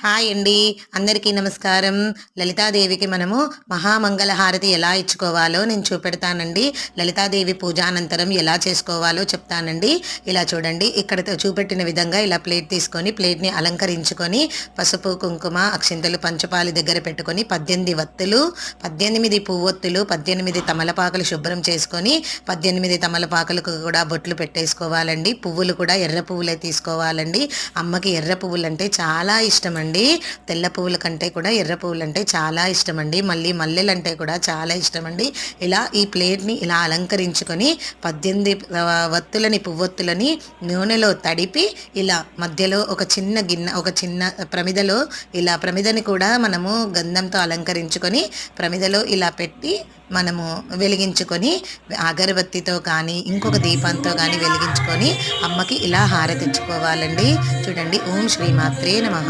Hi అండి. అందరికీ నమస్కారం. లలితాదేవికి మనము మహామంగళ హారతి ఎలా ఇచ్చుకోవాలో నేను చూపెడతానండి. లలితాదేవి పూజానంతరం ఎలా చేసుకోవాలో చెప్తానండి. ఇలా చూడండి, ఇక్కడ చూపెట్టిన విధంగా ఇలా ప్లేట్ తీసుకొని ప్లేట్ని అలంకరించుకొని పసుపు, కుంకుమ, అక్షింతలు, పంచపాలి దగ్గర పెట్టుకొని 18 వత్తులు, 18 పువ్వొత్తులు, 18 తమలపాకులు శుభ్రం చేసుకొని 18 తమలపాకులకు కూడా బొట్లు పెట్టేసుకోవాలండి. పువ్వులు కూడా ఎర్ర పువ్వులే తీసుకోవాలండి. అమ్మకి ఎర్ర పువ్వులు అంటే చాలా ఇష్టం అండి. తెల్ల పువ్వుల కంటే కూడా ఎర్ర పువ్వులు అంటే చాలా ఇష్టం అండి. మళ్ళీ మల్లెలు అంటే కూడా చాలా ఇష్టం అండి. ఇలా ఈ ప్లేట్ని ఇలా అలంకరించుకొని 18 వత్తులని పువ్వొత్తులని నూనెలో తడిపి ఇలా మధ్యలో ఒక చిన్న గిన్నె, ఒక చిన్న ప్రమిదలో ఇలా ప్రమిదని కూడా మనము గంధంతో అలంకరించుకొని ప్రమిదలో ఇలా పెట్టి మనము వెలిగించుకొని అగరబత్తితో కానీ ఇంకొక దీపంతో కానీ వెలిగించుకొని అమ్మకి ఇలా హారతిచ్చుకోవాలండి. చూడండి. ఓం శ్రీమాత్రే నమః.